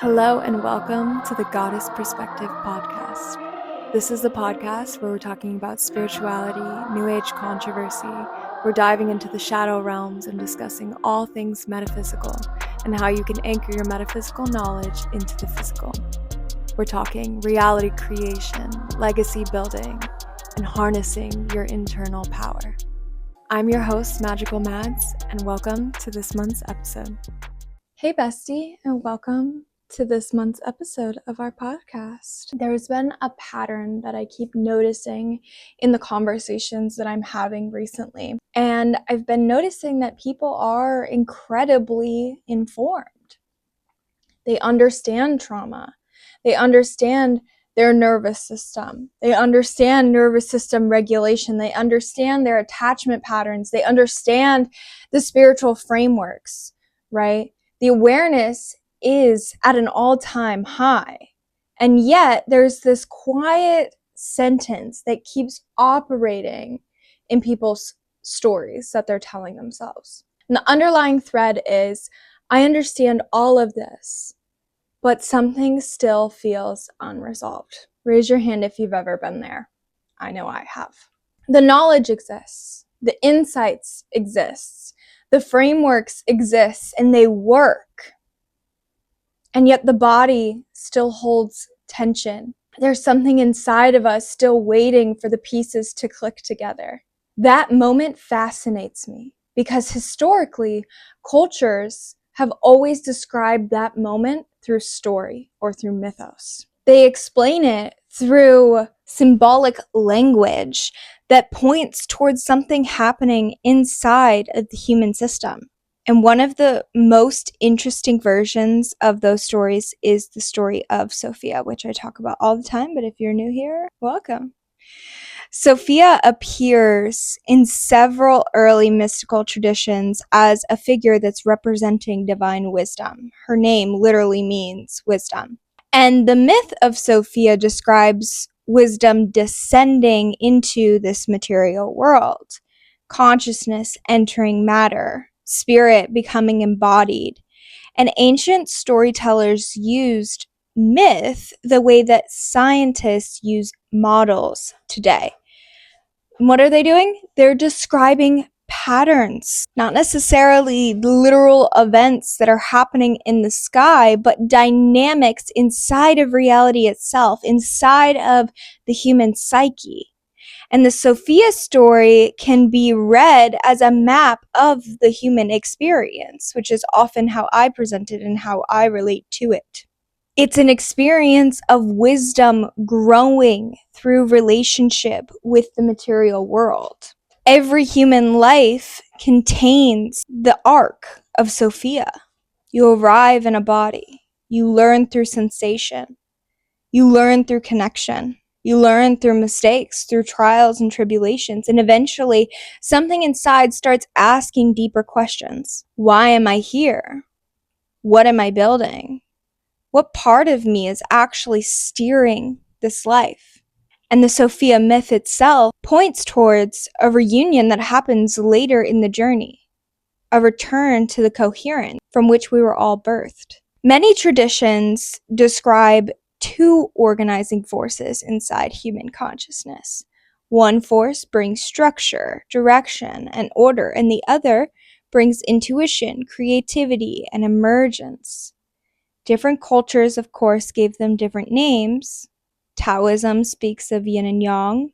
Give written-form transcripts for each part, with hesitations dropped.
Hello and welcome to the Goddess Perspective podcast. This is the podcast where we're talking about spirituality, New Age controversy. We're diving into the shadow realms and discussing all things metaphysical and how you can anchor your metaphysical knowledge into the physical. We're talking reality creation, legacy building, and harnessing your internal power. I'm your host, Magical Mads, and welcome to this month's episode. Hey bestie, and welcome to this month's episode of our podcast. There's been a pattern that I keep noticing in the conversations that I'm having recently, and I've been noticing that people are incredibly informed. They understand trauma. They understand their nervous system. They understand nervous system regulation. They understand their attachment patterns. They understand the spiritual frameworks, right? The awareness is at an all-time high. And yet there's this quiet sentence that keeps operating in people's stories that they're telling themselves. And the underlying thread is, I understand all of this, but something still feels unresolved. Raise your hand if you've ever been there. I know I have. The knowledge exists. The insights exist. The frameworks exist and they work. And yet the body still holds tension. There's something inside of us still waiting for the pieces to click together. That moment fascinates me because historically, cultures have always described that moment through story or through mythos. They explain it through symbolic language that points towards something happening inside of the human system. And one of the most interesting versions of those stories is the story of Sophia, which I talk about all the time, but if you're new here, welcome. Sophia appears in several early mystical traditions as a figure that's representing divine wisdom. Her name literally means wisdom. And the myth of Sophia describes wisdom descending into this material world, consciousness entering matter, spirit becoming embodied. And ancient storytellers used myth the way that scientists use models today. And what are they doing? They're describing patterns, not necessarily literal events that are happening in the sky, but dynamics inside of reality itself, inside of the human psyche. And the Sophia story can be read as a map of the human experience, which is often how I present it and how I relate to it. It's an experience of wisdom growing through relationship with the material world. Every human life contains the arc of Sophia. You arrive in a body. You learn through sensation. You learn through connection. You learn through mistakes, through trials and tribulations, and eventually something inside starts asking deeper questions. Why am I here? What am I building? What part of me is actually steering this life? And the Sophia myth itself points towards a reunion that happens later in the journey, a return to the coherence from which we were all birthed. Many traditions describe two organizing forces inside human consciousness. One force brings structure, direction, and order, and the other brings intuition, creativity, and emergence. Different cultures, of course, gave them different names. Taoism speaks of yin and yang.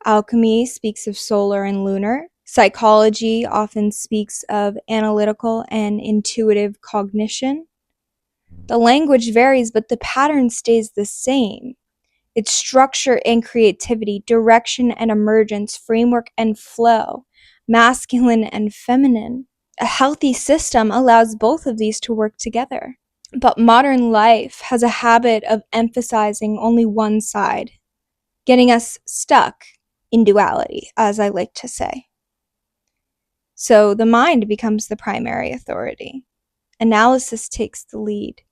Alchemy speaks of solar and lunar. Psychology often speaks of analytical and intuitive cognition. The language varies, but the pattern stays the same. It's structure and creativity, direction and emergence, framework and flow, masculine and feminine. A healthy system allows both of these to work together. But modern life has a habit of emphasizing only one side, getting us stuck in duality, as I like to say. So the mind becomes the primary authority. Analysis takes the lead.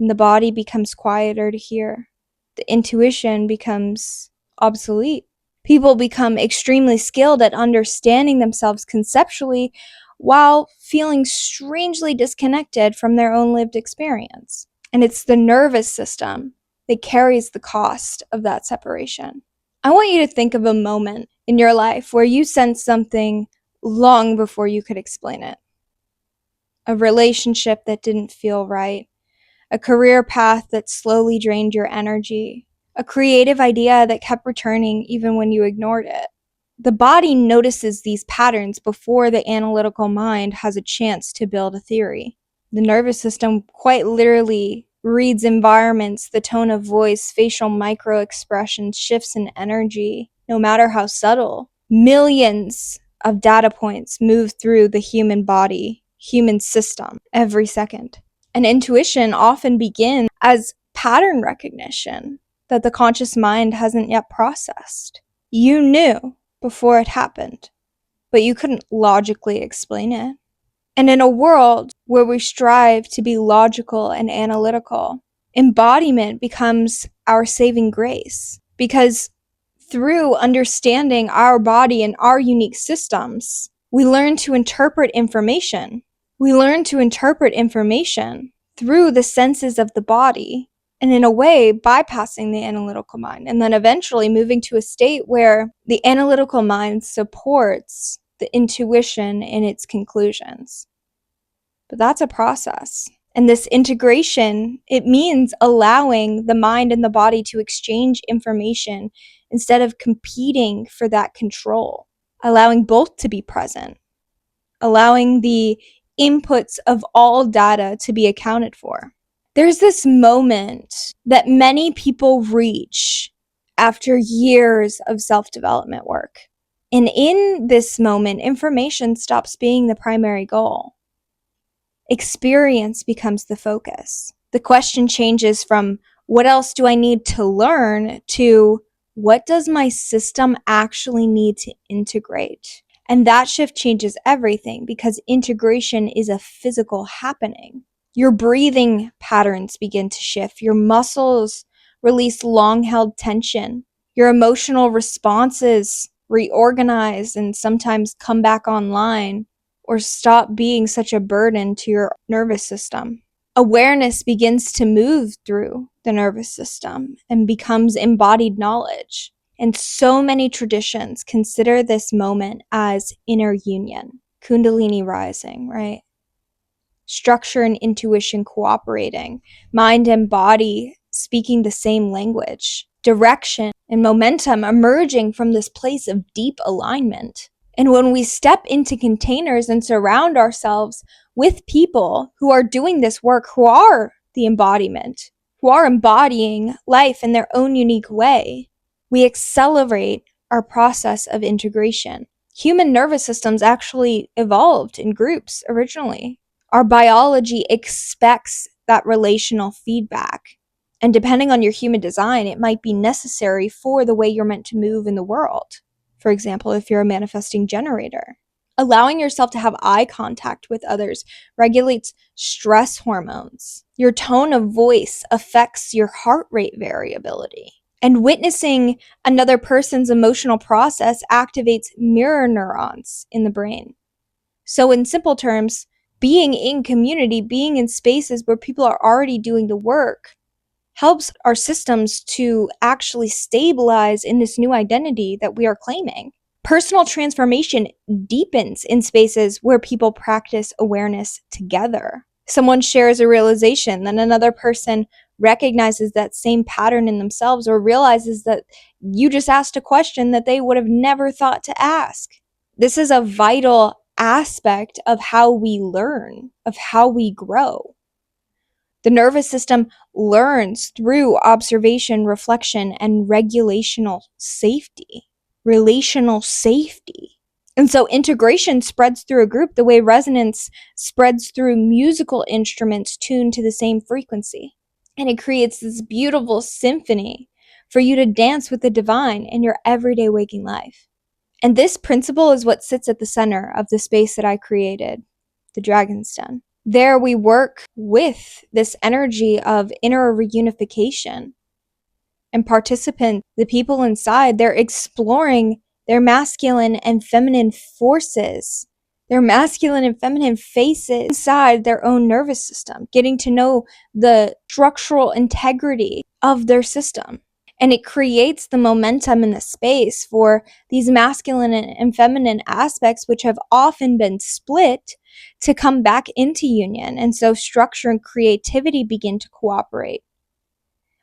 And the body becomes quieter to hear. The intuition becomes obsolete. People become extremely skilled at understanding themselves conceptually while feeling strangely disconnected from their own lived experience. And it's the nervous system that carries the cost of that separation. I want you to think of a moment in your life where you sensed something long before you could explain it. A relationship that didn't feel right, a career path that slowly drained your energy, a creative idea that kept returning even when you ignored it. The body notices these patterns before the analytical mind has a chance to build a theory. The nervous system quite literally reads environments, the tone of voice, facial micro-expressions, shifts in energy, no matter how subtle. Millions of data points move through the human body, human system, every second. And intuition often begins as pattern recognition that the conscious mind hasn't yet processed. You knew before it happened, but you couldn't logically explain it. And in a world where we strive to be logical and analytical, embodiment becomes our saving grace. Because through understanding our body and our unique systems, we learn to interpret information. We learn to interpret information through the senses of the body, and in a way, bypassing the analytical mind, and then eventually moving to a state where the analytical mind supports the intuition in its conclusions. But that's a process. And this integration, it means allowing the mind and the body to exchange information instead of competing for that control, allowing both to be present, allowing the inputs of all data to be accounted for. There's this moment that many people reach after years of self-development work. And in this moment, information stops being the primary goal. Experience becomes the focus. The question changes from what else do I need to learn to what does my system actually need to integrate? And that shift changes everything because integration is a physical happening. Your breathing patterns begin to shift. Your muscles release long-held tension. Your emotional responses reorganize and sometimes come back online or stop being such a burden to your nervous system. Awareness begins to move through the nervous system and becomes embodied knowledge. And so many traditions consider this moment as inner union, Kundalini rising, right? Structure and intuition cooperating, mind and body speaking the same language, direction and momentum emerging from this place of deep alignment. And when we step into containers and surround ourselves with people who are doing this work, who are the embodiment, who are embodying life in their own unique way, we accelerate our process of integration. Human nervous systems actually evolved in groups originally. Our biology expects that relational feedback. And depending on your human design, it might be necessary for the way you're meant to move in the world. For example, if you're a manifesting generator, allowing yourself to have eye contact with others regulates stress hormones. Your tone of voice affects your heart rate variability. And witnessing another person's emotional process activates mirror neurons in the brain. So in simple terms, being in community, being in spaces where people are already doing the work, helps our systems to actually stabilize in this new identity that we are claiming. Personal transformation deepens in spaces where people practice awareness together. Someone shares a realization, then another person recognizes that same pattern in themselves or realizes that you just asked a question that they would have never thought to ask. This is a vital aspect of how we learn, of how we grow. The nervous system learns through observation, reflection, and relational safety. And so integration spreads through a group the way resonance spreads through musical instruments tuned to the same frequency. And it creates this beautiful symphony for you to dance with the divine in your everyday waking life. And this principle is what sits at the center of the space that I created, the Dragon's Den. There we work with this energy of inner reunification. And participants, the people inside, they're exploring their masculine and feminine forces their masculine and feminine faces inside their own nervous system, getting to know the structural integrity of their system. And it creates the momentum and the space for these masculine and feminine aspects, which have often been split, to come back into union. And so structure and creativity begin to cooperate.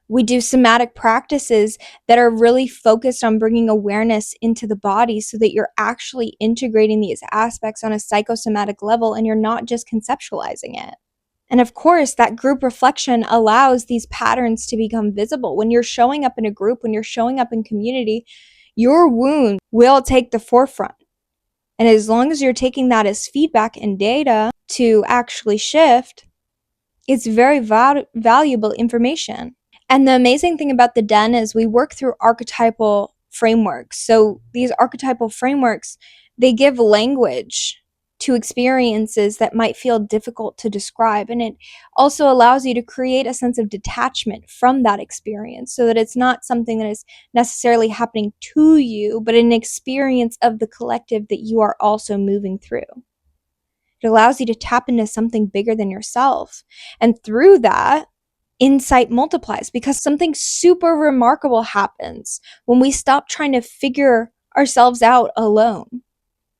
We do somatic practices that are really focused on bringing awareness into the body so that you're actually integrating these aspects on a psychosomatic level and you're not just conceptualizing it. And of course, that group reflection allows these patterns to become visible. When you're showing up in a group, when you're showing up in community, your wound will take the forefront. And as long as you're taking that as feedback and data to actually shift, it's very valuable information. And the amazing thing about the Den is we work through archetypal frameworks. So these archetypal frameworks, they give language to experiences that might feel difficult to describe. And it also allows you to create a sense of detachment from that experience so that it's not something that is necessarily happening to you, but an experience of the collective that you are also moving through. It allows you to tap into something bigger than yourself. And through that, insight multiplies because something super remarkable happens when we stop trying to figure ourselves out alone,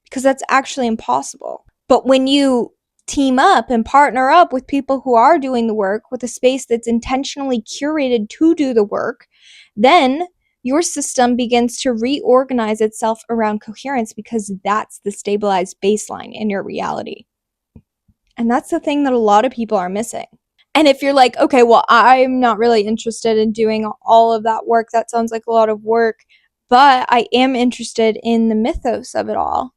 because that's actually impossible. But when you team up and partner up with people who are doing the work with a space that's intentionally curated to do the work, then your system begins to reorganize itself around coherence because that's the stabilized baseline in your reality. And that's the thing that a lot of people are missing. And if you're like, okay, well, I'm not really interested in doing all of that work, that sounds like a lot of work, but I am interested in the mythos of it all.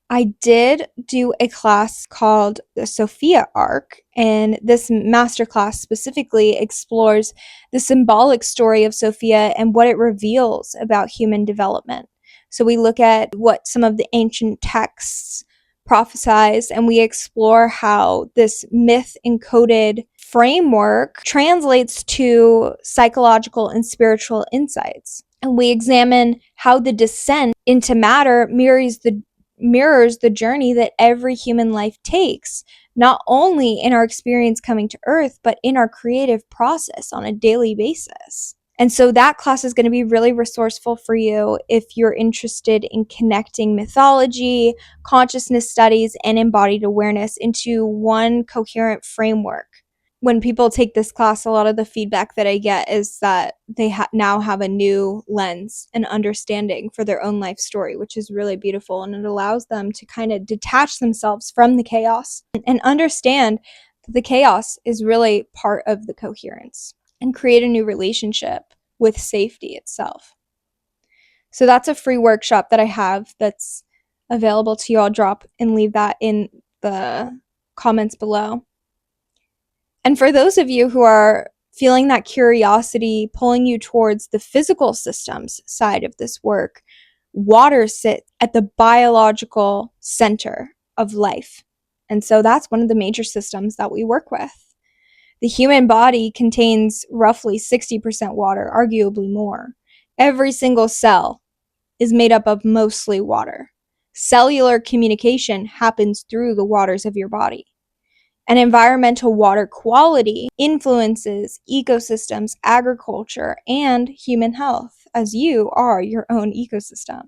I did do a class called the Sophia arc, and this masterclass specifically explores the symbolic story of Sophia and what it reveals about human development. So we look at what some of the ancient texts prophesize, and we explore how this myth encoded framework translates to psychological and spiritual insights. And we examine how the descent into matter mirrors the journey that every human life takes, not only in our experience coming to Earth, but in our creative process on a daily basis. And so that class is going to be really resourceful for you if you're interested in connecting mythology, consciousness studies, and embodied awareness into one coherent framework. When people take this class, a lot of the feedback that I get is that they now have a new lens and understanding for their own life story, which is really beautiful. And it allows them to kind of detach themselves from the chaos and understand that the chaos is really part of the coherence and create a new relationship with safety itself. So that's a free workshop that I have that's available to you. I'll drop and leave that in the comments below. And for those of you who are feeling that curiosity pulling you towards the physical systems side of this work, water sits at the biological center of life. And so that's one of the major systems that we work with. The human body contains roughly 60% water, arguably more. Every single cell is made up of mostly water. Cellular communication happens through the waters of your body. And environmental water quality influences ecosystems, agriculture, and human health, as you are your own ecosystem.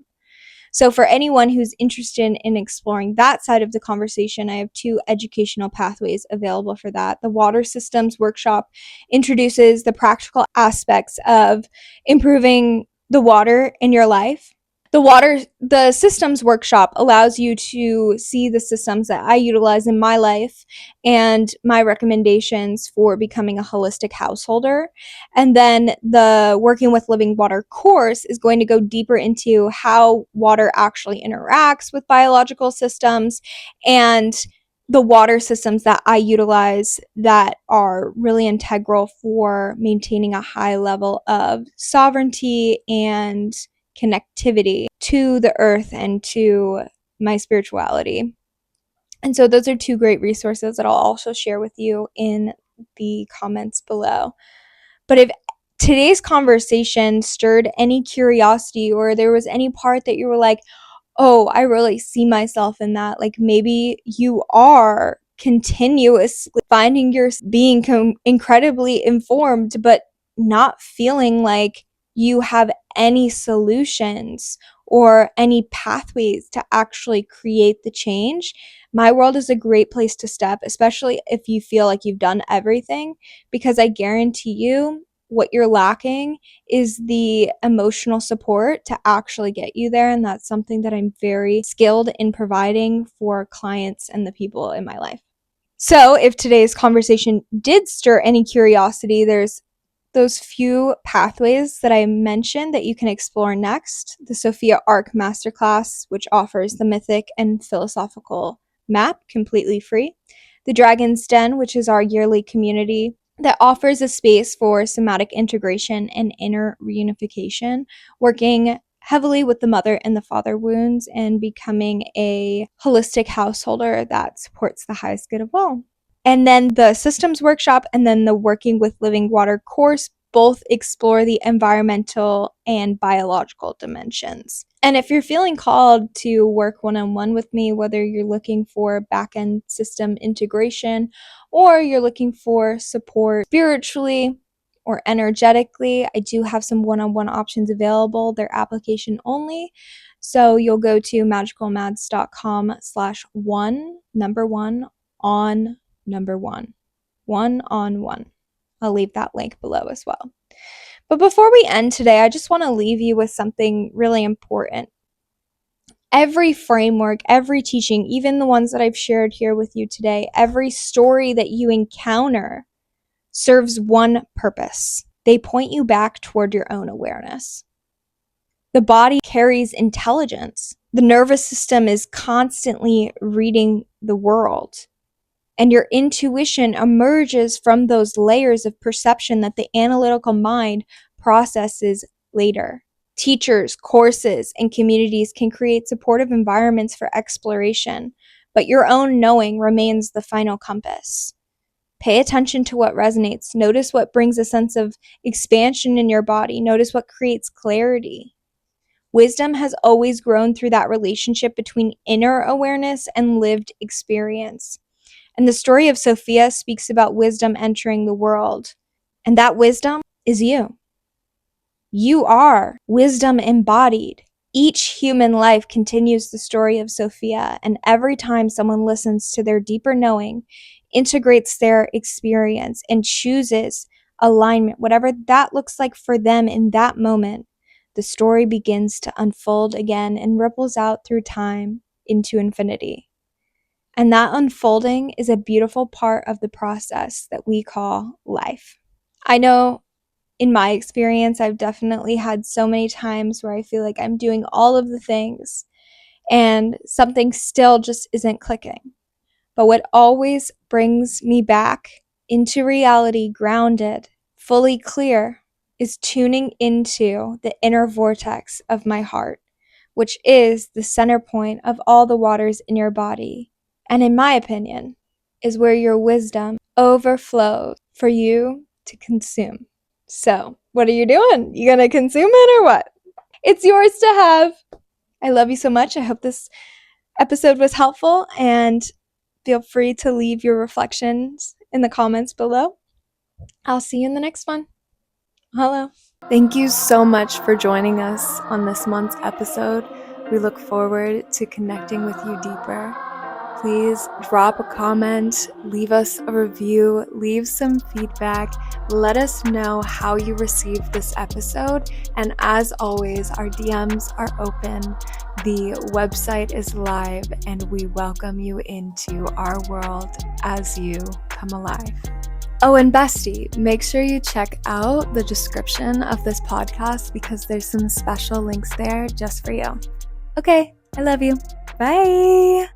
So for anyone who's interested in exploring that side of the conversation, I have 2 educational pathways available for that. The Water Systems Workshop introduces the practical aspects of improving the water in your life. The Systems Workshop allows you to see the systems that I utilize in my life and my recommendations for becoming a holistic householder. And then the Working with Living Water course is going to go deeper into how water actually interacts with biological systems and the water systems that I utilize that are really integral for maintaining a high level of sovereignty and connectivity to the earth and to my spirituality. And so those are 2 great resources that I'll also share with you in the comments below. But if today's conversation stirred any curiosity or there was any part that you were like, oh, I really see myself in that. Like maybe you are continuously finding your being incredibly informed, but not feeling like you have any solutions or any pathways to actually create the change. My world is a great place to step, especially if you feel like you've done everything, because I guarantee you what you're lacking is the emotional support to actually get you there. And that's something that I'm very skilled in providing for clients and the people in my life. So if today's conversation did stir any curiosity, there's those few pathways that I mentioned that you can explore next. The Sophia Arc Masterclass, which offers the mythic and philosophical map completely free. The Dragon's Den, which is our yearly community that offers a space for somatic integration and inner reunification, working heavily with the mother and the father wounds and becoming a holistic householder that supports the highest good of all. And then the systems workshop and then the working with living water course both explore the environmental and biological dimensions. And if you're feeling called to work one-on-one with me, whether you're looking for back-end system integration or you're looking for support spiritually or energetically, I do have some one-on-one options available. They're application only. So you'll go to magicalmads.com/1 I'll leave that link below as well. But before we end today, I just want to leave you with something really important. Every framework, every teaching, even the ones that I've shared here with you today, every story that you encounter serves one purpose. They point you back toward your own awareness. The body carries intelligence. The nervous system is constantly reading the world. And your intuition emerges from those layers of perception that the analytical mind processes later. Teachers, courses, and communities can create supportive environments for exploration, but your own knowing remains the final compass. Pay attention to what resonates. Notice what brings a sense of expansion in your body. Notice what creates clarity. Wisdom has always grown through that relationship between inner awareness and lived experience. And the story of Sophia speaks about wisdom entering the world. And that wisdom is you. You are wisdom embodied. Each human life continues the story of Sophia, and every time someone listens to their deeper knowing, integrates their experience, and chooses alignment, whatever that looks like for them in that moment, the story begins to unfold again and ripples out through time into infinity. And that unfolding is a beautiful part of the process that we call life. I know in my experience, I've definitely had so many times where I feel like I'm doing all of the things and something still just isn't clicking. But what always brings me back into reality, grounded, fully clear, is tuning into the inner vortex of my heart, which is the center point of all the waters in your body. And in my opinion, is where your wisdom overflows for you to consume. So, what are you doing? You gonna consume it or what? It's yours to have. I love you so much. I hope this episode was helpful, and feel free to leave your reflections in the comments below. I'll see you in the next one. Hello. Thank you so much for joining us on this month's episode. We look forward to connecting with you deeper. Please drop a comment, leave us a review, leave some feedback, let us know how you received this episode, and as always, our DMs are open, the website is live, and we welcome you into our world as you come alive. Oh, and bestie, make sure you check out the description of this podcast because there's some special links there just for you. Okay, I love you. Bye!